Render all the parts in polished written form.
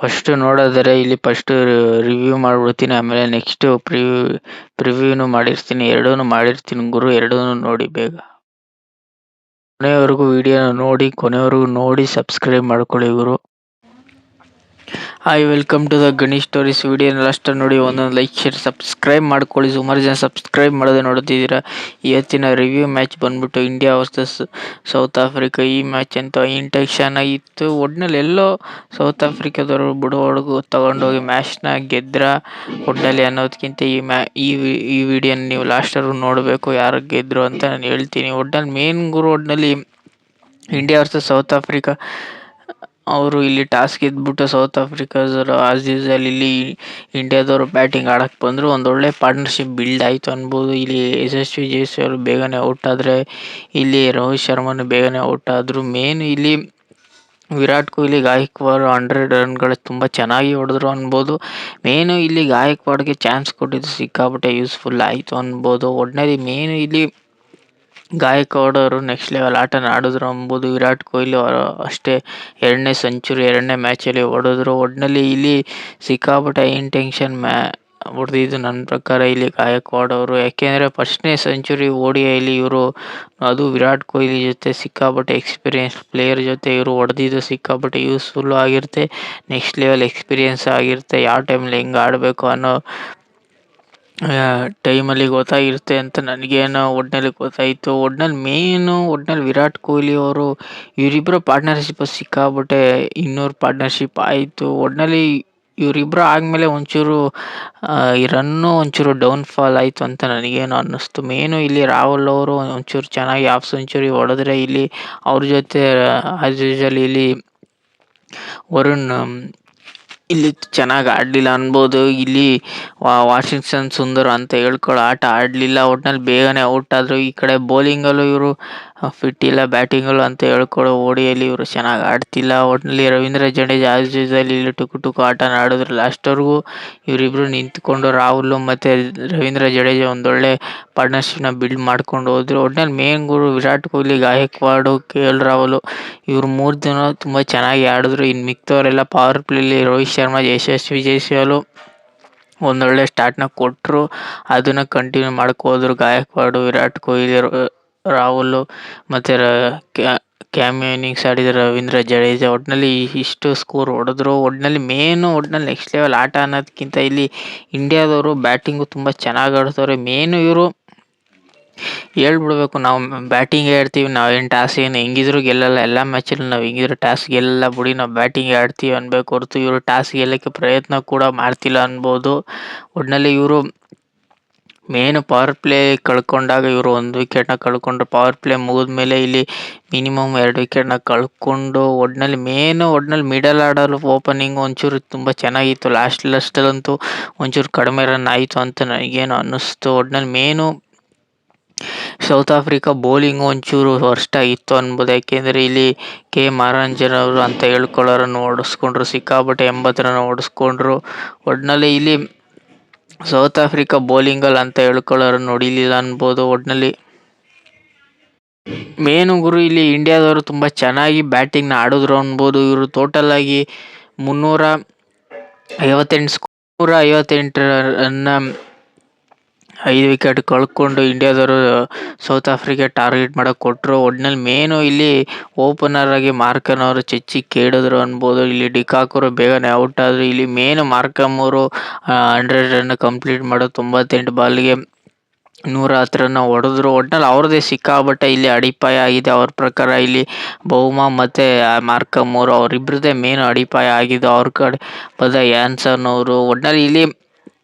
First ನೋಡೋದಾದ್ರೆ ಇಲ್ಲಿ first review ಮಾಡ್ಬಿಡ್ತೀನಿ, ಆಮೇಲೆ ನೆಕ್ಸ್ಟ್ ಪ್ರಿವ್ಯೂನು ಮಾಡಿರ್ತೀನಿ. ಎರಡೂನು ಮಾಡಿರ್ತೀನಿ ಗುರು, ಎರಡೂನು ನೋಡಿ ಬೇಗ. ಕೊನೆವರೆಗೂ ನೋಡಿ ಸಬ್ಸ್ಕ್ರೈಬ್ ಮಾಡ್ಕೊಳ್ಳಿ ಗುರು. Hi, welcome to the Ganesh stories. ವಿಡಿಯೋನ ಲಾಸ್ಟ್ ನೋಡಿ ಒಂದೊಂದು ಲೈಕ್, ಶೇರ್, ಸಬ್ಸ್ಕ್ರೈಬ್ ಮಾಡ್ಕೊಳ್ಳಿ. ಸುಮಾರು ಜನ ಸಬ್ಸ್ಕ್ರೈಬ್ ಮಾಡೋದೇ ನೋಡ್ತಿದ್ದೀರಾ. ಇವತ್ತಿನ ರಿವ್ಯೂ ಮ್ಯಾಚ್ ಬಂದ್ಬಿಟ್ಟು ಇಂಡಿಯಾ ವರ್ಸಸ್ ಸೌತ್ ಆಫ್ರಿಕಾ. ಈ ಮ್ಯಾಚ್ ಅಂತೂ ಇಂಟೆನ್ಷನ್ ಆಗಿತ್ತು. ಒಟ್ನಲ್ಲಿ ಎಲ್ಲೋ ಸೌತ್ ಆಫ್ರಿಕಾದವರು ಬುಡವರೆಗೂ ತಗೊಂಡೋಗಿ ಮ್ಯಾಚ್ನ ಗೆದ್ರ ಒಟ್ನಲ್ಲಿ ಅನ್ನೋದಕ್ಕಿಂತ ಈ ವಿಡಿಯೋನ ನೀವು ಲಾಸ್ಟವರೆಗೂ ನೋಡಬೇಕು, ಯಾರು ಗೆದ್ರು ಅಂತ ನಾನು ಹೇಳ್ತೀನಿ. ಒಟ್ನಲ್ಲಿ ಮೇನ್ ಗುರು, ಒಟ್ನಲ್ಲಿ ಇಂಡಿಯಾ ವರ್ಸಸ್ ಸೌತ್ ಆಫ್ರಿಕಾ ಅವರು ಇಲ್ಲಿ ಟಾಸ್ ಗೆದ್ಬಿಟ್ಟು ಸೌತ್ ಆಫ್ರಿಕಾದವರು ಆಸ್ ಯೂಸಲ್ ಇಲ್ಲಿ ಇಂಡಿಯಾದವರು ಬ್ಯಾಟಿಂಗ್ ಆಡಕ್ಕೆ ಬಂದರು. ಒಂದೊಳ್ಳೆ ಪಾರ್ಟ್ನರ್ಶಿಪ್ ಬಿಲ್ಡ್ ಆಯಿತು ಅನ್ಬೋದು. ಇಲ್ಲಿ ಯಶಸ್ವಿ ಜೈಸ್ವಾಲ್ ಬೇಗನೆ ಔಟ್ ಆದರೆ, ಇಲ್ಲಿ ರೋಹಿತ್ ಶರ್ಮನು ಬೇಗನೆ ಔಟ್ ಆದರು. ಮೇನ್ ಇಲ್ಲಿ ವಿರಾಟ್ ಕೊಹ್ಲಿ, ಗಾಯಕ್ವಾಡ್ 100 ರನ್ಗಳು ತುಂಬ ಚೆನ್ನಾಗಿ ಹೊಡೆದ್ರು ಅನ್ಬೋದು. ಮೇನು ಇಲ್ಲಿ ಗಾಯಕ್ವಾಡ್ಗೆ ಚಾನ್ಸ್ ಕೊಟ್ಟಿದ್ದು ಸಿಕ್ಕಾಪಟ್ಟೆ ಯೂಸ್ಫುಲ್ ಆಯಿತು ಅನ್ಬೋದು. ಒಟ್ಟಿನಲ್ಲಿ ಮೇನು ಇಲ್ಲಿ ಗಾಯಕ್ವಾಡ್ ಅವರು ನೆಕ್ಸ್ಟ್ ಲೆವೆಲ್ ಆಟನ ಆಡಿದ್ರು ಅಂಬೋದು. ವಿರಾಟ್ ಕೊಹ್ಲಿ ಅವರು ಅಷ್ಟೇ 2ನೇ ಸೆಂಚುರಿ 2ನೇ ಮ್ಯಾಚಲ್ಲಿ ಹೊಡೆದ್ರು. ಒಟ್ಟಿನಲ್ಲಿ ಇಲ್ಲಿ ಸಿಕ್ಕಾಪಟ್ಟೆ ಇಂಟೆನ್ಷನ್ ಹೊಡೆದಿದ್ದು ನನ್ನ ಪ್ರಕಾರ ಇಲ್ಲಿ ಗಾಯಕ್ವಾಡ್ ಅವರು. ಯಾಕೆಂದರೆ ಫಸ್ಟ್ನೇ ಸೆಂಚುರಿ ODIಲಿ ಇವರು, ಅದು ವಿರಾಟ್ ಕೊಹ್ಲಿ ಜೊತೆ ಸಿಕ್ಕಾಪಟ್ಟೆ ಎಕ್ಸ್ಪೀರಿಯನ್ಸ್ ಪ್ಲೇಯರ್ ಜೊತೆ ಇವರು ಹೊಡೆದಿದ್ದು ಸಿಕ್ಕಾಪಟ್ಟೆ ಯೂಸ್ಫುಲ್ಲು ಆಗಿರುತ್ತೆ. ನೆಕ್ಸ್ಟ್ ಲೆವೆಲ್ ಎಕ್ಸ್ಪೀರಿಯನ್ಸ್ ಆಗಿರುತ್ತೆ. ಯಾವ ಟೈಮಲ್ಲಿ ಹೆಂಗೆ ಆಡಬೇಕು ಅನ್ನೋ ಟೈಮಲ್ಲಿ ಗೊತ್ತಾಗಿರುತ್ತೆ ಅಂತ ನನಗೇನೋ ಒಟ್ನಲ್ಲಿ ಗೊತ್ತಾಯಿತು. ಒಟ್ನಲ್ಲಿ ವಿರಾಟ್ ಕೊಹ್ಲಿ ಅವರು ಇವರಿಬ್ಬರ ಪಾರ್ಟ್ನರ್ಶಿಪ್ ಸಿಕ್ಕಾಪಟ್ಟೆ 200 ಪಾರ್ಟ್ನರ್ಶಿಪ್ ಆಯಿತು. ಒಟ್ನಲ್ಲಿ ಇವರಿಬ್ಬರು ಆದಮೇಲೆ ಒಂಚೂರು ಈ ರನ್ನು ಒಂಚೂರು ಡೌನ್ಫಾಲ್ ಆಯಿತು ಅಂತ ನನಗೇನೋ ಅನ್ನಿಸ್ತು. ಮೇನು ಇಲ್ಲಿ ರಾಹುಲ್ ಅವರು ಒಂಚೂರು ಚೆನ್ನಾಗಿ ಹಾಫ್ ಸೆಂಚುರಿ ಹೊಡೆದ್ರೆ, ಇಲ್ಲಿ ಅವ್ರ ಜೊತೆ ಆಸ್ ಯೂಶುವಲ್ ಇಲ್ಲಿ ವರುಣ್ ಇಲ್ಲಿ ಚೆನ್ನಾಗಿ ಆಡಲಿಲ್ಲ ಅನ್ಬೋದು. ಇಲ್ಲಿ ವಾಷಿಂಗ್ಟನ್ ಸುಂದರ್ ಅಂತ ಹೇಳ್ಕೊಳ್ಳೋ ಆಟ ಆಡಲಿಲ್ಲ. ಒಟ್ನಲ್ಲಿ ಬೇಗನೆ ಔಟ್ ಆದರು. ಈ ಕಡೆ ಬೌಲಿಂಗಲ್ಲೂ ಇವರು ಫಿಟ್ ಇಲ್ಲ, ಬ್ಯಾಟಿಂಗಲ್ಲೂ ಅಂತ ಹೇಳ್ಕೊಳ್ಳೋ ODIಲಿ ಇವರು ಚೆನ್ನಾಗಿ ಆಡ್ತಿಲ್ಲ. ಒಟ್ಟಿನಲ್ಲಿ ರವೀಂದ್ರ ಜಡೇಜಾ ಆಸ್ ಯೂಶುವಲ್ ಇಲ್ಲಿ ಟುಕು ಆಟನ ಆಡಿದ್ರು ಲಾಸ್ಟ್ವರೆಗೂ. ಇವರಿಬ್ಬರು ನಿಂತ್ಕೊಂಡು ರಾಹುಲ್ ಮತ್ತು ರವೀಂದ್ರ ಜಡೇಜಾ ಒಂದೊಳ್ಳೆ ಪಾರ್ಟ್ನರ್ಶಿಪ್ನ ಬಿಲ್ಡ್ ಮಾಡ್ಕೊಂಡು ಹೋದ್ರು. ಒಟ್ನಲ್ಲಿ ಮೇನ್ ಗುರು ವಿರಾಟ್ ಕೊಹ್ಲಿ, ಗಾಯಕ್ವಾಡ್, KL ರಾಹುಲ್ ಇವರು 3 ಜನ ತುಂಬ ಚೆನ್ನಾಗಿ ಆಡಿದ್ರು. ಇನ್ನು ಮಿಕ್ತವರೆಲ್ಲ ಪವರ್ ಪ್ಲೇಲಿ ರೋಹಿತ್ ಶರ್ಮಾ, ಯಶಸ್ವಿ ಜೈಸ್ವಾಲ್ ಒಂದೊಳ್ಳೆ ಸ್ಟಾರ್ಟ್ನ ಕೊಟ್ಟರು. ಅದನ್ನು ಕಂಟಿನ್ಯೂ ಮಾಡ್ಕೋದ್ರು ಗಾಯಕ್ವಾಡ್, ವಿರಾಟ್ ಕೊಹ್ಲಿ, ರಾಹುಲ್ ಮತ್ತು ಕ್ಯಾಮಿಯೋ ಇನ್ನಿಂಗ್ಸ್ ಆಡಿದ ರವೀಂದ್ರ ಜಡೇಜಾ. ಒಟ್ಟಿನಲ್ಲಿ ಇಷ್ಟು ಸ್ಕೋರ್ ಹೊಡೆದ್ರು. ಒಟ್ಟಿನಲ್ಲಿ ನೆಕ್ಸ್ಟ್ ಲೆವೆಲ್ ಆಟ ಅನ್ನೋದಕ್ಕಿಂತ ಇಲ್ಲಿ ಇಂಡಿಯಾದವರು ಬ್ಯಾಟಿಂಗು ತುಂಬ ಚೆನ್ನಾಗಿ ಆಡ್ತವ್ರೆ. ಮೇನು ಇವರು ಹೇಳ್ಬಿಡ್ಬೇಕು, ನಾವು ಬ್ಯಾಟಿಂಗ್ ಆಡ್ತೀವಿ, ನಾವೇನು ಟಾಸ್ ಏನು ಹೆಂಗಿದ್ರು ಗೆಲ್ಲಲ್ಲ, ಎಲ್ಲ ಮ್ಯಾಚಲ್ಲೂ ನಾವು ಹೆಂಗಿದ್ರು ಟಾಸ್ ಗೆಲ್ಲಲ್ಲ ಬಿಡಿ, ನಾವು ಬ್ಯಾಟಿಂಗ್ ಆಡ್ತೀವಿ ಅನ್ಬೇಕು ಹೊರತು ಇವರು ಟಾಸ್ ಗೆಲ್ಲಕ್ಕೆ ಪ್ರಯತ್ನ ಕೂಡ ಮಾಡ್ತಿಲ್ಲ ಅನ್ಬೋದು. ಒಟ್ಟಿನಲ್ಲಿ ಇವರು ಮೇನು ಪವರ್ ಪ್ಲೇ ಕಳ್ಕೊಂಡಾಗ ಇವರು 1 ವಿಕೆಟ್ನ ಕಳ್ಕೊಂಡ್ರು. ಪವರ್ ಪ್ಲೇ ಮುಗಿದ್ಮೇಲೆ ಇಲ್ಲಿ ಮಿನಿಮಮ್ 2 ವಿಕೆಟ್ನ ಕಳ್ಕೊಂಡು, ಒಟ್ಟಿನಲ್ಲಿ ಮಿಡಲ್ ಆರ್ಡರ್ ಓಪನಿಂಗ್ ಒಂಚೂರು ತುಂಬ ಚೆನ್ನಾಗಿತ್ತು. ಲಾಸ್ಟಲ್ಲಂತೂ ಒಂಚೂರು ಕಡಿಮೆ ರನ್ ಆಯಿತು ಅಂತ ನನಗೇನು ಅನ್ನಿಸ್ತು. ಒಟ್ಟಿನಲ್ಲಿ ಮೇನು ಸೌತ್ ಆಫ್ರಿಕಾ ಬೌಲಿಂಗು ಒಂಚೂರು ವರ್ಸ್ಟ್ ಆಗಿತ್ತು ಅನ್ಬೋದು. ಯಾಕೆಂದರೆ ಇಲ್ಲಿ ಮಹಾರಾಜನ್ ಅವರು ಅಂತ ಹೇಳ್ಕೊಳ್ಳೋರನ್ನು ಹೊಡೆಸ್ಕೊಂಡ್ರು, ಸಿಕ್ಕಾಪಟ್ಟೆ 80 ರನ್ ಹೊಡೆಸ್ಕೊಂಡ್ರು. ಒಟ್ಟಿನಲ್ಲಿ ಇಲ್ಲಿ ಸೌತ್ ಆಫ್ರಿಕಾ ಬೌಲಿಂಗಲ್ಲಿ ಅಂತ ಹೇಳ್ಕೊಳ್ಳೋರನ್ನು ಹೊಡಿಲಿಲ್ಲ ಅನ್ಬೋದು. ಒಟ್ಟಿನಲ್ಲಿ ಮೇನು ಗುರು ಇಲ್ಲಿ ಇಂಡಿಯಾದವರು ತುಂಬ ಚೆನ್ನಾಗಿ ಬ್ಯಾಟಿಂಗ್ನ ಆಡಿದ್ರು ಅನ್ಬೋದು. ಇವರು ಟೋಟಲ್ ಆಗಿ 358 ರನ್ನ 5 ವಿಕೆಟ್ ಕಳ್ಕೊಂಡು ಇಂಡಿಯಾದವರು ಸೌತ್ ಆಫ್ರಿಕಾ ಟಾರ್ಗೆಟ್ ಮಾಡೋಕೆ ಕೊಟ್ಟರು. ಒಟ್ಟಿನಲ್ಲಿ ಮೇನು ಇಲ್ಲಿ ಓಪನರ್ ಆಗಿ ಮಾರ್ಕಮ್ ಅವರು ಚೆಚ್ಚಿ ಕೇಳಿದ್ರು ಅನ್ಬೋದು. ಇಲ್ಲಿ ಡಿಕಾಕ್ ಅವರು ಬೇಗನೆ ಔಟ್ ಆದರು. ಇಲ್ಲಿ ಮೇನು ಮಾರ್ಕಮ್ ಅವರು 100 ರನ್ ಕಂಪ್ಲೀಟ್ ಮಾಡೋ 98 ಬಾಲ್ಗೆ 110 ರನ್ ಹೊಡೆದ್ರು. ಒಟ್ಟಿನಲ್ಲಿ ಅವ್ರದ್ದೇ ಸಿಕ್ಕಾಬಟ್ಟೆ ಇಲ್ಲಿ ಅಡಿಪಾಯ ಆಗಿದೆ. ಅವ್ರ ಪ್ರಕಾರ ಇಲ್ಲಿ ಬೌಮಾ ಮತ್ತು ಮಾರ್ಕಮ್ ಅವರು ಅವರಿಬ್ಬರದೇ ಮೇನು ಅಡಿಪಾಯ ಆಗಿದ್ದು. ಅವ್ರ ಕಡೆ ಬಂದ ಯಾನ್ಸನ್ ಅವರು. ಒಟ್ಟಿನಲ್ಲಿ ಇಲ್ಲಿ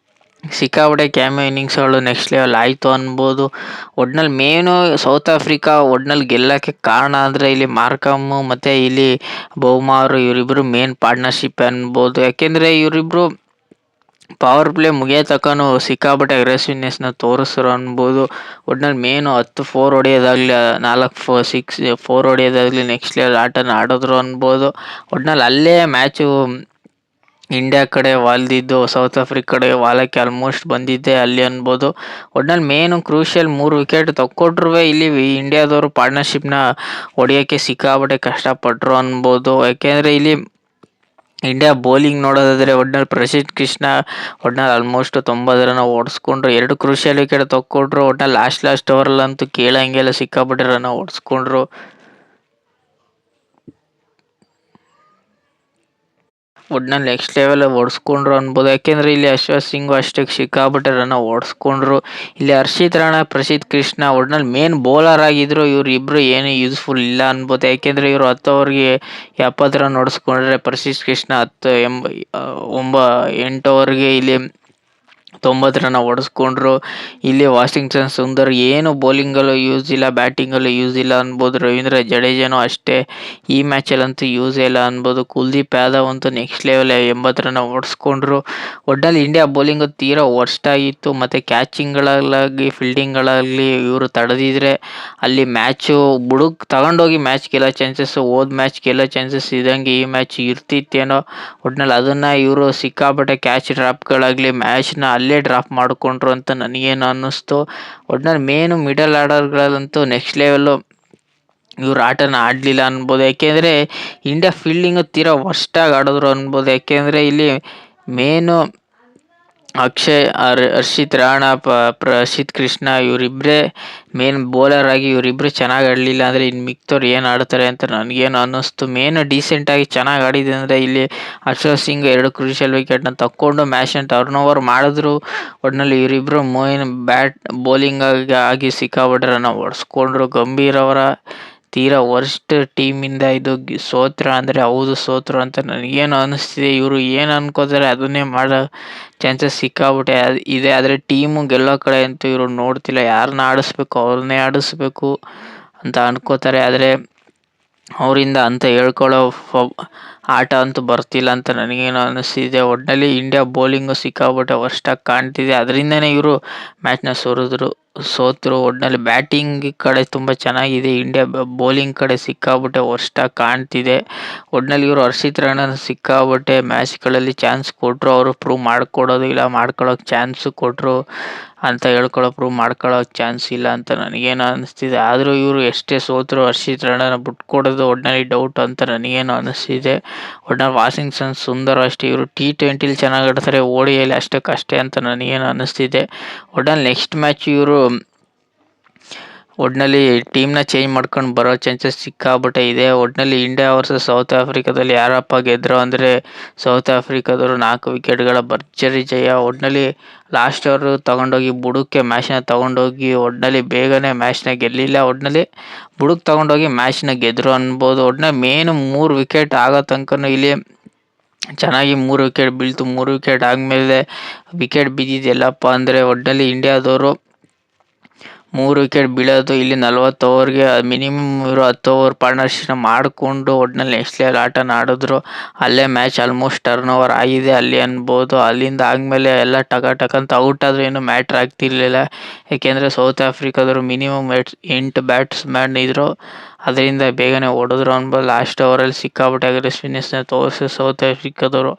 ಸಿಕ್ಕಾಪಟ್ಟೆ ಕ್ಯಾಮಿಯೋ ಇನ್ನಿಂಗ್ಸ್ಗಳು ನೆಕ್ಸ್ಟ್ ಲೆವೆಲ್ ಆಯಿತು ಅನ್ಬೋದು. ಒಟ್ಟಿನಲ್ಲಿ ಮೇನು ಸೌತ್ ಆಫ್ರಿಕಾ ಒಟ್ಟಿನಲ್ಲಿ ಗೆಲ್ಲಕ್ಕೆ ಕಾರಣ ಅಂದರೆ ಇಲ್ಲಿ ಮಾರ್ಕಮ್ಮು ಮತ್ತು ಇಲ್ಲಿ ಬೌಮಾ ಅವರು, ಇವರಿಬ್ಬರು ಮೇನ್ ಪಾರ್ಟ್ನರ್ಶಿಪ್ ಅನ್ಬೋದು. ಯಾಕೆಂದರೆ ಇವರಿಬ್ಬರು ಪವರ್ ಪ್ಲೇ ಮುಗಿಯೋ ತನಕನೂ ಸಿಕ್ಕಾಪಟ್ಟೆ ಅಗ್ರೆಸಿವ್ನೆಸ್ನ ತೋರಿಸ್ರು ಅನ್ಬೋದು. ಒಟ್ಟಿನಲ್ಲಿ ಮೇನು 10 4 ಹೊಡೆಯೋದಾಗಲಿ 4 ಹೊಡೆಯೋದಾಗಲಿ ನೆಕ್ಸ್ಟ್ ಲೆವೆಲ್ ಆಟನ ಆಡಿದ್ರು ಅನ್ಬೋದು. ಒಟ್ಟಿನಲ್ಲಿ ಅಲ್ಲೇ ಮ್ಯಾಚು ಇಂಡಿಯಾ ಕಡೆ ವಾಲ್ದಿದ್ದು ಸೌತ್ ಆಫ್ರಿಕಾ ಕಡೆ ವಾಲಕ್ಕೆ ಆಲ್ಮೋಸ್ಟ್ ಬಂದಿದ್ದೆ ಅಲ್ಲಿ ಅನ್ಬೋದು. ಒಟ್ಟಿನಲ್ಲಿ ಮೇನು ಕ್ರೂಷಿಯಲ್ 3 ವಿಕೆಟ್ ತಕ್ಕೊಟ್ರೂ ಇಲ್ಲಿ ಇಂಡಿಯಾದವರು ಪಾರ್ಟ್ನರ್ಶಿಪ್ನ ಹೊಡೆಯೋಕ್ಕೆ ಸಿಕ್ಕಾಪಟ್ಟೆ ಕಷ್ಟಪಟ್ಟರು ಅನ್ಬೋದು. ಯಾಕೆಂದರೆ ಇಲ್ಲಿ ಇಂಡಿಯಾ ಬೌಲಿಂಗ್ ನೋಡೋದಾದ್ರೆ ಒಟ್ನಲ್ಲಿ ಪ್ರಸಿದ್ಧ ಕೃಷ್ಣ ಒಟ್ನಲ್ಲಿ ಆಲ್ಮೋಸ್ಟ್ 90 ರನ್ ಓಡಿಸ್ಕೊಂಡ್ರು. 2 ಕ್ರೂಷಿಯಲ್ ವಿಕೆಟ್ ತಕ್ಕೊಂಡ್ರು. ಒಟ್ನಲ್ಲಿ ಲಾಸ್ಟ್ ಓವರಲ್ಲಂತೂ ಕೇಳಂಗೆಲ್ಲ ಸಿಕ್ಕಾಪಟ್ಟೆ ರನ್ ಓಡಿಸ್ಕೊಂಡ್ರು. ಒಟ್ನಲ್ಲಿ ನೆಕ್ಸ್ಟ್ ಲೆವೆಲ್ ಓಡಿಸ್ಕೊಂಡ್ರು ಅನ್ಬೋದು. ಯಾಕೆಂದ್ರೆ ಇಲ್ಲಿ ಅಶ್ವಥ್ ಸಿಂಗ್ ಅಷ್ಟೇ ಸಿಕ್ಕಾಪಟ್ಟೆ ರನ್ ಓಡಿಸ್ಕೊಂಡ್ರು. ಇಲ್ಲಿ ಹರ್ಷಿತ್ ರಾಣಾ, ಪ್ರಸಿದ್ಧ ಕೃಷ್ಣ ಒಟ್ನಲ್ಲಿ ಮೇನ್ ಬೌಲರ್ ಆಗಿದ್ರು. ಇವ್ರು ಇಬ್ರು ಏನು ಯೂಸ್ಫುಲ್ ಇಲ್ಲ ಅನ್ಬೋದು. ಯಾಕೆಂದ್ರೆ ಇವರು 10 ಓವರ್ಗೆ 70 ರನ್ ಓಡಿಸ್ಕೊಂಡ್ರೆ ಪ್ರಸಿದ್ಧ ಕೃಷ್ಣ 8 ಓವರ್ಗೆ ಇಲ್ಲಿ 90 ರನ್ ಓಡಿಸ್ಕೊಂಡ್ರು. ಇಲ್ಲಿ ವಾಷಿಂಗ್ಟನ್ ಸುಂದರ್ ಏನು ಬೌಲಿಂಗಲ್ಲೂ ಯೂಸ್ ಇಲ್ಲ, ಬ್ಯಾಟಿಂಗಲ್ಲೂ ಯೂಸ್ ಇಲ್ಲ ಅನ್ಬೋದು. ರವೀಂದ್ರ ಜಡೇಜಾನು ಅಷ್ಟೇ ಈ ಮ್ಯಾಚಲ್ಲಂತೂ ಯೂಸ್ ಇಲ್ಲ ಅನ್ಬೋದು. ಕುಲ್ದೀಪ್ ಯಾದವ್ ಅಂತೂ ನೆಕ್ಸ್ಟ್ ಲೆವೆಲ್ 80 ರನ್ ಓಡಿಸ್ಕೊಂಡ್ರು. ಒಟ್ನಲ್ಲಿ ಇಂಡಿಯಾ ಬೌಲಿಂಗ್ ತೀರಾ ವರ್ಸ್ಟ್ ಆಗಿತ್ತು. ಮತ್ತು ಕ್ಯಾಚಿಂಗ್ಗಳಾಗಲಿ ಫೀಲ್ಡಿಂಗ್ಗಳಾಗಲಿ ಇವರು ತಡೆದಿದ್ರೆ ಅಲ್ಲಿ ಮ್ಯಾಚು ಬುಡುಕ್ ತಗೊಂಡೋಗಿ ಮ್ಯಾಚ್ ಗೆಲ್ಲೋ ಚಾನ್ಸಸ್, ಹೋದ ಮ್ಯಾಚ್ ಗೆಲ್ಲೋ ಚಾನ್ಸಸ್ ಇದ್ದಂಗೆ ಈ ಮ್ಯಾಚ್ ಇರ್ತಿತ್ತೇನೋ. ಒಟ್ನಲ್ಲಿ ಅದನ್ನು ಇವರು ಸಿಕ್ಕಾಪಟ್ಟೆ ಕ್ಯಾಚ್ ಡ್ರಾಪ್ಗಳಾಗಲಿ ಮ್ಯಾಚ್ನ ಅಲ್ಲೇ ಡ್ರಾಪ್ ಮಾಡಿಕೊಂಡ್ರು ಅಂತ ನನಗೇನು ಅನ್ನಿಸ್ತು. ಒಟ್ನಲ್ಲಿ ಮೇನು ಮಿಡಲ್ ಆರ್ಡರ್ಗಳಲ್ಲಂತೂ ನೆಕ್ಸ್ಟ್ ಲೆವೆಲ್ಲು ಇವ್ರು ಆಟನ ಆಡಲಿಲ್ಲ ಅನ್ಬೋದು. ಯಾಕೆಂದರೆ ಇಂಡಿಯಾ ಫೀಲ್ಡಿಂಗು ತೀರಾ ವರ್ಸ್ಟಾಗಿ ಆಡಿದ್ರು ಅನ್ಬೋದು. ಯಾಕೆಂದರೆ ಇಲ್ಲಿ ಮೇನು ಹರ್ಷಿತ್ ರಾಣಾ, ಪ್ರಸಿದ್ಧ ಕೃಷ್ಣ ಇವರಿಬ್ಬರೇ ಮೇನ್ ಬೌಲರ್ ಆಗಿ ಇವರಿಬ್ಬರು ಚೆನ್ನಾಗಿ ಆಡಲಿಲ್ಲ ಅಂದರೆ ಇನ್ನು ಮಿಕ್ತವ್ರು ಏನು ಆಡ್ತಾರೆ ಅಂತ ನನಗೇನು ಅನ್ನಿಸ್ತು. ಮೇನು ಡೀಸೆಂಟಾಗಿ ಚೆನ್ನಾಗಿ ಆಡಿದೆ ಅಂದರೆ ಇಲ್ಲಿ ಅಶ್ವಥ್ ಸಿಂಗ್ 2 ಕ್ರೂಷಿಯಲ್ ವಿಕೆಟ್ನ ತಕ್ಕೊಂಡು ಮ್ಯಾಚ್ನ ಟರ್ನ್ ಓವರ್ ಮಾಡಿದ್ರು. ಒಟ್ಟಿನಲ್ಲಿ ಇವರಿಬ್ಬರು ಮೇನ್ ಬೌಲಿಂಗ್ ಆಗಿ ಸಿಕ್ಕಾಪಟ್ಟೆ ರನ್ ಹೊಡೆಸ್ಕೊಂಡ್ರು. ಗಂಭೀರ್ ಅವರ ತೀರಾ ವರ್ಸ್ಟ್ ಟೀಮಿಂದ ಇದು ಸೋತ್ರ ಅಂದರೆ ಹೌದು ಸೋತರು ಅಂತ ನನಗೇನು ಅನ್ನಿಸ್ತಿದೆ. ಇವರು ಏನು ಅನ್ಕೋತಾರೆ ಅದನ್ನೇ ಮಾಡೋ ಚಾನ್ಸಸ್ ಸಿಕ್ಕಾಬಿಟ್ಟೆ ಇದೆ. ಆದರೆ ಟೀಮು ಗೆಲ್ಲೋ ಕಡೆ ಅಂತೂ ಇವರು ನೋಡ್ತಿಲ್ಲ. ಯಾರನ್ನ ಆಡಿಸ್ಬೇಕು ಅವ್ರನ್ನೇ ಆಡಿಸ್ಬೇಕು ಅಂತ ಅನ್ಕೋತಾರೆ. ಆದರೆ ಅವರಿಂದ ಅಂತ ಹೇಳ್ಕೊಳ್ಳೋ ಆಟ ಅಂತೂ ಬರ್ತಿಲ್ಲ ಅಂತ ನನಗೇನು ಅನ್ನಿಸ್ತಿದೆ. ಒಟ್ಟಿನಲ್ಲಿ ಇಂಡಿಯಾ ಬೌಲಿಂಗು ಸಿಕ್ಕಾಪಟ್ಟೆ ವರ್ಸ್ಟಾಗಿ ಕಾಣ್ತಿದೆ. ಅದರಿಂದನೇ ಇವರು ಮ್ಯಾಚ್ನ ಸೋತರು. ಒಟ್ಟಿನಲ್ಲಿ ಬ್ಯಾಟಿಂಗ್ ಕಡೆ ತುಂಬ ಚೆನ್ನಾಗಿದೆ ಇಂಡಿಯಾ, ಬೌಲಿಂಗ್ ಕಡೆ ಸಿಕ್ಕಾಪಟ್ಟೆ ವರ್ಸ್ಟಾಗಿ ಕಾಣ್ತಿದೆ. ಒಟ್ಟಿನಲ್ಲಿ ಇವರು ಹರ್ಷಿತ್ ರಾಣಾನ ಸಿಕ್ಕಾಪಟ್ಟೆ ಮ್ಯಾಚ್ಗಳಲ್ಲಿ ಚಾನ್ಸ್ ಕೊಟ್ಟರು. ಅವರು ಪ್ರೂವ್ ಮಾಡ್ಕೊಡೋದು ಇಲ್ಲ, ಮಾಡ್ಕೊಳ್ಳೋಕೆ ಚಾನ್ಸು ಕೊಟ್ಟರು ಅಂತ ಪ್ರೂವ್ ಮಾಡ್ಕೊಳ್ಳೋಕೆ ಚಾನ್ಸ್ ಇಲ್ಲ ಅಂತ ನನಗೇನು ಅನ್ನಿಸ್ತಿದೆ. ಆದರೂ ಇವರು ಎಷ್ಟೇ ಸೋತರು ಹರ್ಷಿತ್ ರಾಣಾನ ಬಿಟ್ಕೊಡೋದು ಒಟ್ಟಿನಲ್ಲಿ ಡೌಟ್ ಅಂತ ನನಗೇನು ಅನ್ನಿಸ್ತಿದೆ. ಒಟ್ಟಿನಲ್ಲಿ ವಾಷಿಂಗ್ಟನ್ ಸುಂದರ್ ಅಷ್ಟೇ ಇವರು T20 ಚೆನ್ನಾಗಿ ಆಡ್ತಾರೆ, ODIಯಲ್ಲಿ ಅಷ್ಟಕ್ಕಷ್ಟೇ ಅಂತ ನನಗೇನು ಅನ್ನಿಸ್ತಿದೆ. ಒಟ್ಟಿನಲ್ಲಿ ನೆಕ್ಸ್ಟ್ ಮ್ಯಾಚ್ ಇವರು ಒಟ್ಟಿನಲ್ಲಿ ಟೀಮ್ನ ಚೇಂಜ್ ಮಾಡ್ಕೊಂಡು ಬರೋ ಚಾನ್ಸಸ್ ಸಿಕ್ಕಾಪಟ್ಟೆ ಇದೆ. ಒಟ್ಟಿನಲ್ಲಿ ಇಂಡಿಯಾ ವರ್ಸಸ್ ಸೌತ್ ಆಫ್ರಿಕಾದಲ್ಲಿ ಯಾರಪ್ಪ ಗೆದ್ದರು ಅಂದರೆ ಸೌತ್ ಆಫ್ರಿಕಾದವರು 4 ವಿಕೆಟ್ಗಳ ಭರ್ಜರಿ ಜಯ. ಒಟ್ಟಿನಲ್ಲಿ ಲಾಸ್ಟ್ ಓವರ್ ತಗೊಂಡೋಗಿ ಬುಡಕ್ಕೆ ಮ್ಯಾಚ್ನ ತಗೊಂಡೋಗಿ ಒಟ್ಟಿನಲ್ಲಿ ಬೇಗನೆ ಮ್ಯಾಚ್ನ ಗೆಲ್ಲಿಲ್ಲ. ಒಟ್ಟಿನಲ್ಲಿ ಬುಡಕ್ಕೆ ತಗೊಂಡೋಗಿ ಮ್ಯಾಚ್ನ ಗೆದ್ದರು ಅನ್ಬೋದು. ಒಟ್ಟಿನಲ್ಲಿ ಮೇನು 3 ವಿಕೆಟ್ ಆಗೋ ತನಕನೂ ಇಲ್ಲಿ ಚೆನ್ನಾಗಿ 3 ವಿಕೆಟ್ ಬೀಳ್ತು. 3 ವಿಕೆಟ್ ಆದಮೇಲೆ ವಿಕೆಟ್ ಬಿದ್ದಿದ್ದೆಲ್ಲಪ್ಪ ಅಂದರೆ ಒಟ್ಟಿನಲ್ಲಿ ಇಂಡಿಯಾದವರು 3 ವಿಕೆಟ್ ಬೀಳೋದು ಇಲ್ಲಿ 40 ಓವರ್ಗೆ ಮಿನಿಮಮ್ ಇವರು 10 ಓವರ್ ಪಾರ್ಟ್ನರ್ಶಿಪ್ನ ಮಾಡಿಕೊಂಡು ಒಟ್ಟಿನಲ್ಲಿ ನೆಕ್ಸ್ಟ್ ಲೆವೆಲ್ ಆಟನ ಆಡಿದ್ರು. ಅಲ್ಲೇ ಮ್ಯಾಚ್ ಆಲ್ಮೋಸ್ಟ್ ಟರ್ನ್ ಓವರ್ ಆಗಿದೆ ಅಲ್ಲಿ ಅನ್ಬೋದು. ಅಲ್ಲಿಂದ ಆದಮೇಲೆ ಎಲ್ಲ ಟಕ ಅಂತ ಔಟ್ ಆದರೂ ಏನು ಮ್ಯಾಟ್ರ್ ಆಗ್ತಿರ್ಲಿಲ್ಲ. ಏಕೆಂದರೆ ಸೌತ್ ಆಫ್ರಿಕಾದವರು ಮಿನಿಮಮ್ 8 ಬ್ಯಾಟ್ಸ್ಮನ್ ಇದ್ದರು. ಅದರಿಂದ ಬೇಗನೆ ಹೊಡೆದ್ರು ಅನ್ಬೋದು. ಲಾಸ್ಟ್ ಓವರಲ್ಲಿ ಸಿಕ್ಕಾಪಟ್ಟೆ ಅಗ್ರೆಸಿವ್ನೆಸ್ನ ತೋರಿಸಿ ಸೌತ್ ಆಫ್ರಿಕಾದವರು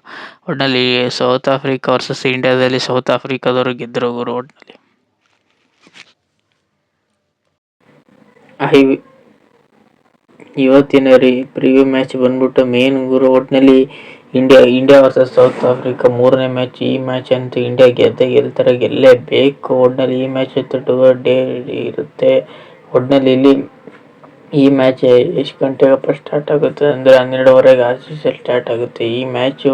ಒಟ್ಟಿನಲ್ಲಿ ಸೌತ್ ಆಫ್ರಿಕಾ ವರ್ಸಸ್ ಇಂಡಿಯಾದಲ್ಲಿ ಸೌತ್ ಆಫ್ರಿಕಾದವರು ಗೆದ್ದರು ಗುರು. ಒಟ್ಟಿನಲ್ಲಿ ಇವತ್ತಿನ ಪ್ರಿವ್ಯೂ ಮ್ಯಾಚ್ ಬಂದ್ಬಿಟ್ಟು ಮೇನ್ ಗುರು. ಒಟ್ಟಿನಲ್ಲಿ ಇಂಡಿಯಾ ವರ್ಸಸ್ ಸೌತ್ ಆಫ್ರಿಕಾ 3ನೇ ಮ್ಯಾಚ್. ಈ ಮ್ಯಾಚ್ ಅಂತೂ ಇಂಡಿಯಾ ಗೆಲ್ತಾರೆ, ಗೆಲ್ಲೇಬೇಕು. ಒಟ್ಟಿನಲ್ಲಿ ಈ ಮ್ಯಾಚ್ ಡೇ ಇರುತ್ತೆ. ಒಟ್ಟಿನಲ್ಲಿ ಇಲ್ಲಿ ಈ ಮ್ಯಾಚ್ ಎಷ್ಟು ಗಂಟೆಗಪ್ಪ ಸ್ಟಾರ್ಟ್ ಆಗುತ್ತೆ ಅಂದರೆ 12:30 ಆಚೆ ಸ್ಟಾರ್ಟ್ ಆಗುತ್ತೆ ಈ ಮ್ಯಾಚು.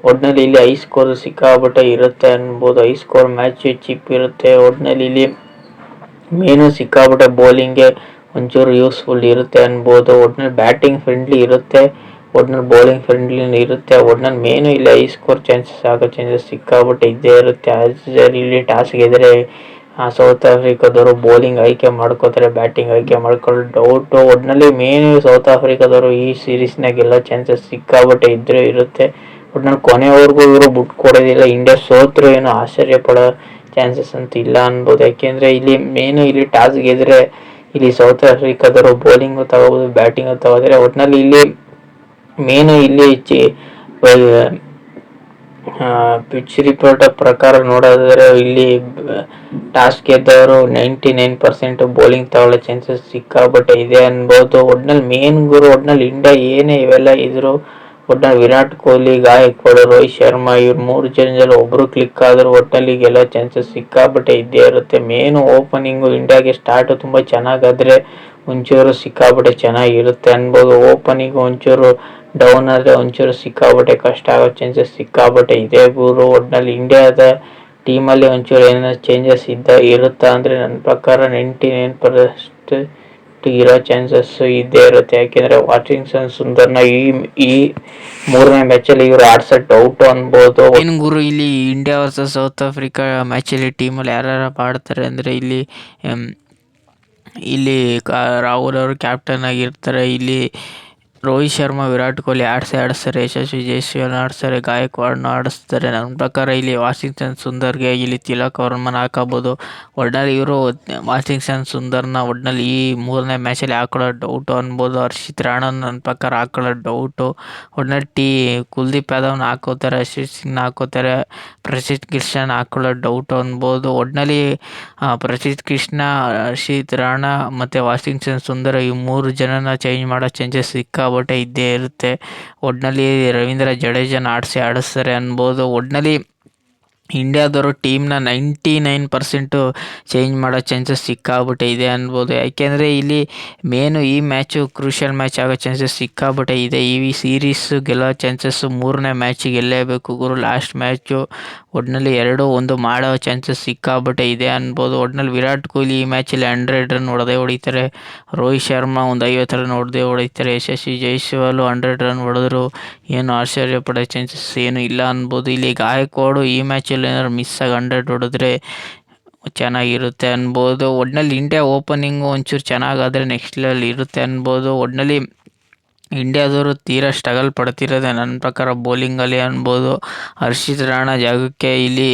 ಒಟ್ಟಿನಲ್ಲಿ ಇಲ್ಲಿ ಹೈ ಸ್ಕೋರ್ ಸಿಕ್ಕಾಪಟ್ಟೆ ಇರುತ್ತೆ ಅನ್ಬೋದು. ಹೈ ಸ್ಕೋರ್ ಮ್ಯಾಚ್ ಚಿಪ್ ಇರುತ್ತೆ. ಒಟ್ಟಿನಲ್ಲಿ ಇಲ್ಲಿ ಮೇನು ಸಿಕ್ಕಾಪಟ್ಟೆ ಬೌಲಿಂಗ್ಗೆ ಒಂಚೂರು ಯೂಸ್ಫುಲ್ ಇರುತ್ತೆ ಅನ್ಬೋದು. ಒಟ್ಟಿನಲ್ಲಿ ಬ್ಯಾಟಿಂಗ್ ಫ್ರೆಂಡ್ಲಿ ಇರುತ್ತೆ, ಒಟ್ಟಿನಲ್ಲಿ ಬೌಲಿಂಗ್ ಫ್ರೆಂಡ್ಲಿ ಇರುತ್ತೆ. ಒಟ್ಟಿನಲ್ಲಿ ಮೇನು ಇಲ್ಲಿ ಹೈ ಸ್ಕೋರ್ ಚಾನ್ಸಸ್ ಆಗೋ ಚಾನ್ಸಸ್ ಸಿಕ್ಕಾಪಟ್ಟೆ ಇದ್ದೇ ಇರುತ್ತೆ. ಇಲ್ಲಿ ಟಾಸ್ ಗೆದ್ರೆ ಸೌತ್ ಆಫ್ರಿಕಾದವರು ಬೌಲಿಂಗ್ ಆಯ್ಕೆ ಮಾಡ್ಕೋತಾರೆ, ಬ್ಯಾಟಿಂಗ್ ಆಯ್ಕೆ ಮಾಡ್ಕೊಳ್ಳೋ ಡೌಟು. ಒಟ್ಟಿನಲ್ಲಿ ಮೇನು ಸೌತ್ ಆಫ್ರಿಕಾದವರು ಈ ಸೀರೀಸ್ನಾಗ ಎಲ್ಲ ಚಾನ್ಸಸ್ ಸಿಕ್ಕಾಪಟ್ಟೆ ಇದ್ದರೆ ಇರುತ್ತೆ. ಒಟ್ಟಿನಲ್ಲಿ ಕೊನೆವರೆಗೂ ಇವರು ಬಿಟ್ಕೊಡೋದಿಲ್ಲ. ಇಂಡಿಯಾ ಸೋತ್ರು ಏನು ಆಶ್ಚರ್ಯ ಪಡೋ ಚಾನ್ಸಸ್ ಅಂತ ಇಲ್ಲ ಅನ್ಬೋದು. ಯಾಕೆಂದರೆ ಇಲ್ಲಿ ಮೇನು ಇಲ್ಲಿ ಟಾಸ್ ಗೆದ್ರೆ ಇಲ್ಲಿ ಸೌತ್ ಆಫ್ರಿಕಾದವರು ಬೌಲಿಂಗು ತಗೋಬೋದು, ಬ್ಯಾಟಿಂಗು ತಗೋತಾರೆ. ಒಟ್ಟಿನಲ್ಲಿ ಇಲ್ಲಿ ಮೇನು ಇಲ್ಲಿ ಪಿಚ್ ರಿಪೋರ್ಟ್ ಪ್ರಕಾರ ನೋಡೋದಾದ್ರೆ ಇಲ್ಲಿ ಟಾಸ್ ಗೆದ್ದವರು 99% ಬೌಲಿಂಗ್ ತಗೊಳ್ಳೋ ಚಾನ್ಸಸ್ ಸಿಕ್ಕಾಪಟ್ಟೆ ಇದೆ ಅನ್ಬೋದು. ಒಟ್ಟಿನಲ್ಲಿ ಮೇನ್ ಗುರು. ಒಟ್ಟಿನಲ್ಲಿ ಇಂಡಿಯಾ ಏನೇ ಇವೆಲ್ಲ ಇದ್ರು ಒಟ್ನಲ್ಲಿ ವಿರಾಟ್ ಕೊಹ್ಲಿ, ಗಾಯಕ್ವಾಡ್, ರೋಹಿತ್ ಶರ್ಮಾ ಇವ್ರು 3 ಜನದಲ್ಲಿ ಒಬ್ರು ಕ್ಲಿಕ್ ಆದ್ರೂ ಒಟ್ನಲ್ಲಿ ಗೆಲ್ಲೋ ಚಾನ್ಸಸ್ ಸಿಕ್ಕಾಪಟ್ಟೆ ಇದ್ದೇ ಇರುತ್ತೆ. ಮೇನು ಓಪನಿಂಗು ಇಂಡಿಯಾಗೆ ಸ್ಟಾರ್ಟ್ ತುಂಬ ಚೆನ್ನಾಗಾದ್ರೆ ಒಂಚೂರು ಸಿಕ್ಕಾಪಟ್ಟೆ ಚೆನ್ನಾಗಿರುತ್ತೆ ಅನ್ಬೋದು. ಓಪನಿಂಗ್ ಒಂಚೂರು ಡೌನ್ ಆದರೆ ಒಂಚೂರು ಸಿಕ್ಕಾಪಟ್ಟೆ ಕಷ್ಟ ಆಗೋ ಚಾನ್ಸಸ್ ಸಿಕ್ಕಾಪಟ್ಟೆ ಇದೆ ಗುರು. ಒಟ್ನಲ್ಲಿ ಇಂಡಿಯಾದ ಟೀಮಲ್ಲಿ ಒಂಚೂರು ಏನಾದ್ರು ಚೇಂಜಸ್ ಇರುತ್ತಾ ಅಂದರೆ ನನ್ನ ಪ್ರಕಾರ 99% ಇರೋ ಚಾನ್ಸಸ್ ಇದ್ದೇ ಇರುತ್ತೆ. ಯಾಕೆಂದರೆ ವಾಷಿಂಗ್ಟನ್ ಸುಂದರ್ನ ಈ 3ನೇ ಮ್ಯಾಚಲ್ಲಿ ಇವರು ಆಡ್ಸೋ ಡೌಟ್ ಅನ್ಬೋದು. ಏನು ಗುರು, ಇಲ್ಲಿ ಇಂಡಿಯಾ ವರ್ಸಸ್ ಸೌತ್ ಆಫ್ರಿಕಾ ಮ್ಯಾಚಲ್ಲಿ ಟೀಮಲ್ಲಿ ಯಾರ್ಯಾರು ಆಡ್ತಾರೆ ಅಂದರೆ ಇಲ್ಲಿ ರಾಹುಲ್ ಅವರು ಕ್ಯಾಪ್ಟನ್ ಆಗಿರ್ತಾರೆ. ಇಲ್ಲಿ ರೋಹಿತ್ ಶರ್ಮಾ, ವಿರಾಟ್ ಕೊಹ್ಲಿ ಆಡಿಸ್ತಾರೆ, ಯಶಸ್ವಿ ಜೈಸ್ವಾಲ್ ಆಡಿಸ್ತಾರೆ, ಗಾಯಕ್ವಾಡ್ನ ಆಡಿಸ್ತಾರೆ. ನನ್ನ ಪ್ರಕಾರ ಇಲ್ಲಿ ವಾಷಿಂಗ್ಟನ್ ಸುಂದರ್ಗೆ ಇಲ್ಲಿ ತಿಲಕ್ ವರ್ಮನ ಹಾಕಬೋದು. ಒಟ್ನಲ್ಲಿ ಇವರು ವಾಷಿಂಗ್ಟನ್ ಸುಂದರ್ನ ಒಟ್ನಲ್ಲಿ ಈ 3ನೇ ಮ್ಯಾಚಲ್ಲಿ ಹಾಕೊಳ್ಳೋ ಡೌಟು ಅನ್ಬೋದು. ಹರ್ಷಿತ್ ರಾಣನ್ ನನ್ನ ಪ್ರಕಾರ ಹಾಕೊಳ್ಳೋ ಡೌಟು. ಒಟ್ನಲ್ಲಿ ಕುಲ್ದೀಪ್ ಯಾದವ್ನ ಹಾಕೋತಾರೆ, ಅಶ್ವಿನ್ ಸಿಂಗ್ನ ಹಾಕೋತಾರೆ, ಪ್ರಸಿದ್ಧ್ ಕೃಷ್ಣನ್ ಹಾಕೊಳ್ಳೋ ಡೌಟು ಅನ್ಬೋದು. ಒಟ್ನಲ್ಲಿ ಪ್ರಸಿದ್ಧ್ ಕೃಷ್ಣ, ಹರ್ಷಿತ್ ರಾಣಾ ಮತ್ತು ವಾಷಿಂಗ್ಟನ್ ಸುಂದರ್ ಈ 3 ಜನನ ಚೇಂಜ್ ಮಾಡೋ ಚಾನ್ಸಸ್ ಸಿಕ್ಕಾಪಟ್ಟೆ ಇದ್ದೇ ಇರುತ್ತೆ. ಒಟ್ನಲ್ಲಿ ರವೀಂದ್ರ ಜಡೇಜನ ಆಡಿಸ್ತಾರೆ ಅನ್ಬೋದು. ಒಟ್ನಲ್ಲಿ ಇಂಡಿಯಾದವರು ಟೀಮ್ನ 99% ಚೇಂಜ್ ಮಾಡೋ ಚಾನ್ಸಸ್ ಸಿಕ್ಕಾಪಟ್ಟೆ ಇದೆ ಅನ್ಬೋದು. ಯಾಕೆಂದರೆ ಇಲ್ಲಿ ಮೇನು ಈ ಮ್ಯಾಚು ಕ್ರೂಷಿಯಲ್ ಮ್ಯಾಚ್ ಆಗೋ ಚಾನ್ಸಸ್ ಸಿಕ್ಕಾಪಟ್ಟೆ ಇದೆ. ಈ ಸೀರೀಸ್ ಗೆಲ್ಲೋ ಚಾನ್ಸಸ್ಸು 3ನೇ ಮ್ಯಾಚಿಗೆ ಗೆಲ್ಲೇಬೇಕು ಗುರು. ಲಾಸ್ಟ್ ಮ್ಯಾಚು ಒಟ್ನಲ್ಲಿ 2-1 ಮಾಡೋ ಚಾನ್ಸಸ್ ಸಿಕ್ಕಾಪಟ್ಟೆ ಇದೆ ಅನ್ಬೋದು. ಒಟ್ನಲ್ಲಿ ವಿರಾಟ್ ಕೊಹ್ಲಿ ಈ ಮ್ಯಾಚಲ್ಲಿ 100 ರನ್ ಹೊಡಿತಾರೆ. ರೋಹಿತ್ ಶರ್ಮಾ ಒಂದು 50 ರನ್ ಹೊಡಿತಾರೆ. ಯಶಸ್ವಿ ಜೈಸ್ವಾಲ್ 100 ರನ್ ಹೊಡೆದ್ರು ಏನು ಆಶ್ಚರ್ಯ ಪಡೋ ಚಾನ್ಸಸ್ ಏನು ಇಲ್ಲ ಅನ್ಬೋದು. ಇಲ್ಲಿ ಗಾಯಕ್ವಾಡು ಈ ಮ್ಯಾಚಲ್ಲಿ ಏನಾದ್ರು ಮಿಸ್ ಆಗಿ 100 ಹೊಡೆದ್ರೆ ಚೆನ್ನಾಗಿರುತ್ತೆ ಅನ್ಬೋದು. ಒಟ್ನಲ್ಲಿ ಇಂಡಿಯಾ ಓಪನಿಂಗು ಒಂಚೂರು ಚೆನ್ನಾಗಾದರೆ ನೆಕ್ಸ್ಟ್ ಲೆವೆಲ್ ಇರುತ್ತೆ ಅನ್ಬೋದು. ಒಟ್ನಲ್ಲಿ ಇಂಡಿಯಾದವರು ತೀರಾ ಸ್ಟ್ರಗಲ್ ಪಡ್ತಿರೋದೆ ನನ್ನ ಪ್ರಕಾರ ಬೌಲಿಂಗಲ್ಲಿ ಅನ್ಬೋದು. ಹರ್ಷಿತ್ ರಾಣಾ ಜಾಗಕ್ಕೆ ಇಲ್ಲಿ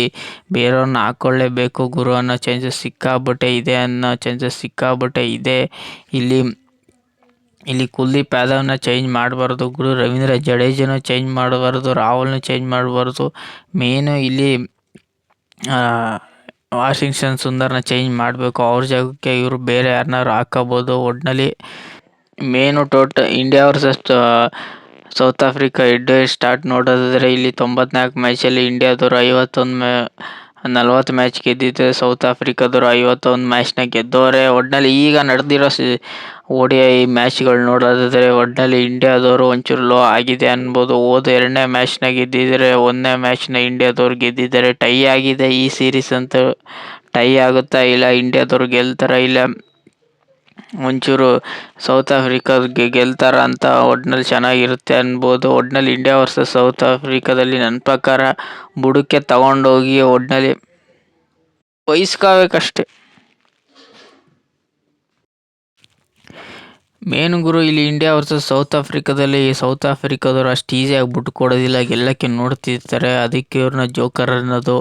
ಬೇರೆಯವ್ರನ್ನ ಹಾಕ್ಕೊಳ್ಳೇಬೇಕು ಗುರು ಅನ್ನೋ ಚಾನ್ಸಸ್ ಸಿಕ್ಕಾಪಟ್ಟೆ ಇದೆ. ಇಲ್ಲಿ ಕುಲ್ದೀಪ್ ಯಾದವ್ನ ಚೇಂಜ್ ಮಾಡಬಾರ್ದು ಗುರು. ರವೀಂದ್ರ ಜಡೇಜನೂ ಚೇಂಜ್ ಮಾಡಬಾರ್ದು, ರಾಹುಲ್ನ ಚೇಂಜ್ ಮಾಡಬಾರ್ದು. ಮೇನು ಇಲ್ಲಿ ವಾಷಿಂಗ್ಟನ್ ಸುಂದರ್ನ ಚೇಂಜ್ ಮಾಡಬೇಕು. ಅವ್ರ ಜಾಗಕ್ಕೆ ಇವರು ಬೇರೆ ಯಾರನ್ನಾರು ಹಾಕೋಬೋದು. ಒಟ್ನಲ್ಲಿ main India versus south Africa head start ನೋಡೋದಾದರೆ ಇಲ್ಲಿ 94 ಮ್ಯಾಚಲ್ಲಿ ಇಂಡಿಯಾದವರು 40 ಮ್ಯಾಚ್ ಗೆದ್ದಿದ್ದರೆ ಸೌತ್ ಆಫ್ರಿಕಾದವರು 51 ಮ್ಯಾಚ್ನ ಗೆದ್ದವರೆ. ಒಟ್ನಲ್ಲಿ ಈಗ ನಡೆದಿರೋ ODI ಮ್ಯಾಚ್ಗಳು ನೋಡೋದಾದರೆ ಒಟ್ನಲ್ಲಿ ಇಂಡಿಯಾದವರು ಒಂಚೂರು ಲೋ ಆಗಿದೆ ಅನ್ಬೋದು. ಹೋದ 2ನೇ ಮ್ಯಾಚ್ನ ಗೆದ್ದಿದ್ದಾರೆ, 1ನೇ ಮ್ಯಾಚ್ನ ಇಂಡಿಯಾದವ್ರು ಗೆದ್ದಿದ್ದಾರೆ. ಟೈ ಆಗಿದೆ ಈ ಸೀರೀಸ್ ಅಂತ. ಟೈ ಆಗುತ್ತಾ ಇಲ್ಲ ಇಂಡಿಯಾದವ್ರು ಗೆಲ್ತಾರ ಇಲ್ಲ ಒಂಚೂರು ಸೌತ್ ಆಫ್ರಿಕಾಗೆ ಗೆಲ್ತಾರ ಅಂತ ಒಟ್ನಲ್ಲಿ ಚೆನ್ನಾಗಿರುತ್ತೆ ಅನ್ಬೋದು. ಒಟ್ನಲ್ಲಿ ಇಂಡಿಯಾ ವರ್ಸಸ್ ಸೌತ್ ಆಫ್ರಿಕಾದಲ್ಲಿ ನನ್ನ ಪ್ರಕಾರ ಬುಡಕ್ಕೆ ತಗೊಂಡೋಗಿ ಒಟ್ನಲ್ಲಿ ವಹಿಸ್ಕೋಬೇಕಷ್ಟೆ. ಮೇನು ಗುರು, ಇಲ್ಲಿ ಇಂಡಿಯಾ ವರ್ಸಸ್ ಸೌತ್ ಆಫ್ರಿಕಾದವರು ಅಷ್ಟು ಈಸಿಯಾಗಿ ಬಿಟ್ಟು ಕೊಡೋದಿಲ್ಲ, ಗೆಲ್ಲಕ್ಕೆ ನೋಡ್ತಿರ್ತಾರೆ. ಅದಕ್ಕೆ ಇವ್ರನ್ನ ಜೋಕರ್ ಅನ್ನೋದು.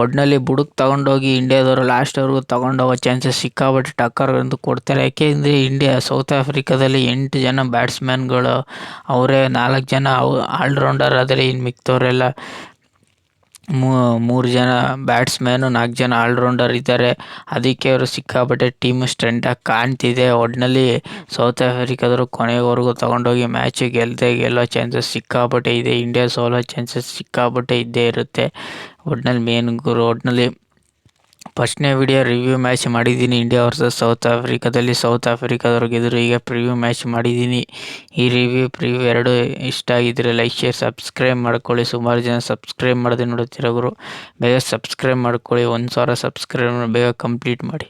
ಒಟ್ನಲ್ಲಿ ಬುಡಕ್ಕೆ ತಗೊಂಡೋಗಿ ಇಂಡಿಯಾದವರು ಲಾಸ್ಟ್ವರೆಗೂ ತಗೊಂಡೋಗೋ ಚಾನ್ಸಸ್ ಸಿಕ್ಕಾಪಟ್ಟೆ ಟಕ್ಕರ್ ಅಂತ ಕೊಡ್ತಾರೆ. ಯಾಕೆಂದರೆ ಸೌತ್ ಆಫ್ರಿಕಾದಲ್ಲಿ 8 ಜನ ಬ್ಯಾಟ್ಸ್ಮನ್ಗಳು ಅವರೇ, 4 ಜನ ಆಲ್ರೌಂಡರ್ ಆದರೆ ಇನ್ನು ಮಿಕ್ತವರೆಲ್ಲ 3 ಜನ ಬ್ಯಾಟ್ಸ್ಮ್ಯಾನು, 4 ಜನ ಆಲ್ರೌಂಡರ್ ಇದ್ದಾರೆ. ಅದಕ್ಕೆ ಅವರು ಸಿಕ್ಕಾಪಟ್ಟೆ ಟೀಮ್ ಸ್ಟ್ರೆಂಟಾಗಿ ಕಾಣ್ತಿದೆ. ಒಟ್ನಲ್ಲಿ ಸೌತ್ ಆಫ್ರಿಕಾದವರು ಕೊನೆವರೆಗೂ ತಗೊಂಡೋಗಿ ಮ್ಯಾಚ್ ಗೆಲ್ಲೋ ಚಾನ್ಸಸ್ ಸಿಕ್ಕಾಪಟ್ಟೆ ಇದೆ. ಇಂಡಿಯಾ ಸೋಲೋ ಚಾನ್ಸಸ್ ಸಿಕ್ಕಾಪಟ್ಟೆ ಇದ್ದೇ ಇರುತ್ತೆ. ಒಟ್ನಲ್ಲಿ ಫಸ್ಟ್ನೇ ವಿಡಿಯೋ ರಿವ್ಯೂ ಮ್ಯಾಚ್ ಮಾಡಿದ್ದೀನಿ ಇಂಡಿಯಾ ವರ್ಸಸ್ ಸೌತ್ ಆಫ್ರಿಕಾದಲ್ಲಿ. ಸೌತ್ ಆಫ್ರಿಕಾದವ್ರು ಗೆದ್ದರು. ಈಗ ಪ್ರಿವ್ಯೂ ಮ್ಯಾಚ್ ಮಾಡಿದ್ದೀನಿ. ಈ ಪ್ರಿವ್ಯೂ ಎರಡು ಇಷ್ಟ ಆಗಿದ್ದರೆ ಲೈಕ್, ಶೇರ್, ಸಬ್ಸ್ಕ್ರೈಬ್ ಮಾಡ್ಕೊಳ್ಳಿ. ಸುಮಾರು ಜನ ಸಬ್ಸ್ಕ್ರೈಬ್ ಮಾಡದೆ ನೋಡುತ್ತಿರೋ ಗುರು, ಬೇಗ ಸಬ್ಸ್ಕ್ರೈಬ್ ಮಾಡ್ಕೊಳ್ಳಿ. 1000 ಸಬ್ಸ್ಕ್ರೈಬ್ ಬೇಗ ಕಂಪ್ಲೀಟ್ ಮಾಡಿ.